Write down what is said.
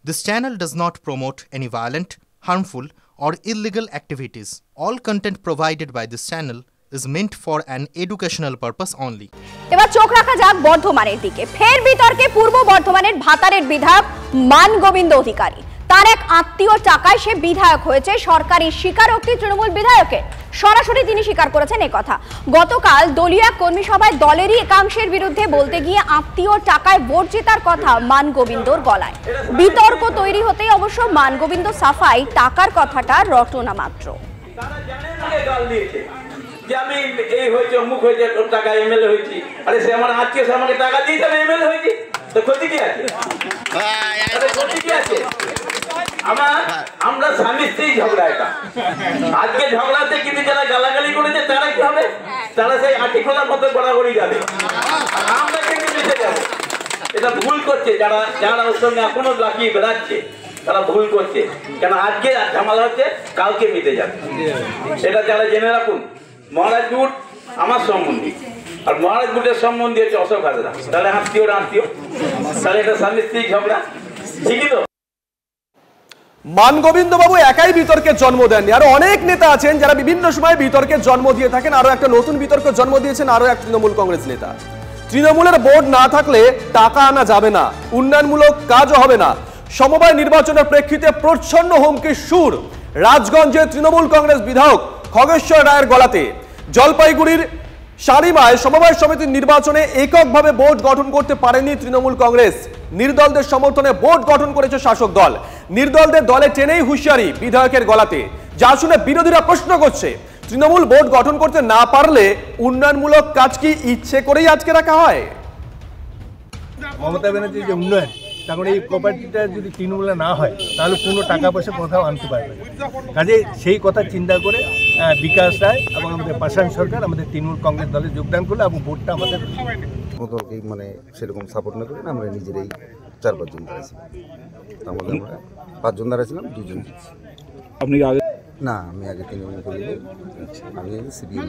This channel does not promote any violent, harmful, or illegal activities. All content provided by this channel is meant for an educational purpose only. এবার চোখ রাখা যাক বর্ধমানের দিকে। ফের বিতর্কে পূর্ব বর্ধমানের ভাতারের বিধায়ক মানগোবিন্দ অধিকারী। তার এক আত্মীয় টাকায় সে বিধায়ক হয়েছে, সরকারি স্বীকারোক্তি তৃণমূল বিধায়কের। সরাসরি তিনি স্বীকার করেছেন এই কথা। গতকাল দলীয় এক কর্মী সভায় দলেরই একাংশের বিরুদ্ধে বলতে গিয়ে আত্মীয় টাকায় ভোট জেতার কথা মানগোবিন্দর গলায়। বিতর্ক তৈরি হতেই অবশ্য মানগোবিন্দ সাফাই টাকার কথাটা রটনা মাত্র। যে আমি এই হয়েছে অমুক হয়েছে টাকা এমএলএ হয়েছি, আরে সে আমার আত্মীয়, সে আমাকে টাকা দিয়েছে আমি এমএলএ হয়েছি, তো ক্ষতি কি আছে? ক্ষতি কি আছে? আমরা স্বামী স্ত্রী ঝগড়া, এটা আজকে ঝগড়াতে কিন্তু যারা গালাগালি করেছে তারা কি হবে? তারা সেই আটি খোলার মতো গড়াগড়ি যাবে, আমরা কিন্তু মিশে যাবো। এটা ভুল করছে যারা যারা ওর সঙ্গে এখনো লাকিয়ে বেড়াচ্ছে, তারা ভুল করছে। কেন আজকে ঝামেলা হচ্ছে, কালকে মিটে যাবে। এটা যারা জেনে রাখুন, মহারাজ গুট আমার সম্বন্ধী, আর মহারাজ গুটের সম্বন্ধী হচ্ছে অশোক হাজরা। তাহলে আত্মীয় আত্মীয়, তাহলে এটা স্বামী স্ত্রী ঝগড়া, ঠিকই তো? মানগোবিন্দ বাবু একাই বিতর্কের জন্ম দেননি, আরো অনেক নেতা আছেন যারা বিভিন্ন সময় বিতর্কের জন্ম দিয়ে থাকেন। আরো একটা নতুন বিতর্ক জন্ম দিয়েছেন আরো এক তৃণমূল কংগ্রেস নেতা। তৃণমূলের বোর্ড না থাকলে টাকা আনা যাবে না, উন্নয়নমূলক কাজও হবে না। সমবায় নির্বাচনের প্রেক্ষিতে প্রচ্ছন্ন হুমকির সুর রাজগঞ্জের তৃণমূল কংগ্রেস বিধায়ক খগেশ্বর রায়ের গলাতে। জলপাইগুড়ির শালিমায় সমবায় সমিতির নির্বাচনে এককভাবে বোর্ড গঠন করতে পারেনি তৃণমূল কংগ্রেস। নির্দলদের সমর্থনে বোর্ড গঠন করেছে শাসক দল। নির্দলদের দলে টেনেই হুঁশিয়ারি বিধায়কের গলাতে, যা শুনে বিরোধীরা প্রশ্ন করছে, তৃণমূল বোর্ড গঠন করতে না পারলে উন্নয়নমূলক কাজ কি ইচ্ছে করেই আজকে রাখা হয়? মমতা ব্যানার্জির যে উন্নয়ন, কারণ এই প্রপার্টিটা যদি তৃণমূলে না হয় তাহলে কোনো টাকা পয়সা কোথাও আনতে পারবে না। কাজে সেই কথা চিন্তা করে বিকাশ রায় এবং আমাদের পাশান সরকার আমাদের তৃণমূল কংগ্রেস দলে যোগদান করলো এবং ভোটটা আমাদের মতো মানে সেরকম সাপোর্ট না করে আমরা নিজেরাই 4-5 জন দাঁড়াইছি। আমাদের আমরা 5 জন দাঁড়াইছিলাম, 2 জন। আপনি আগে? না, আমি আগে তৃণমূল করি, আমি সিপিএম।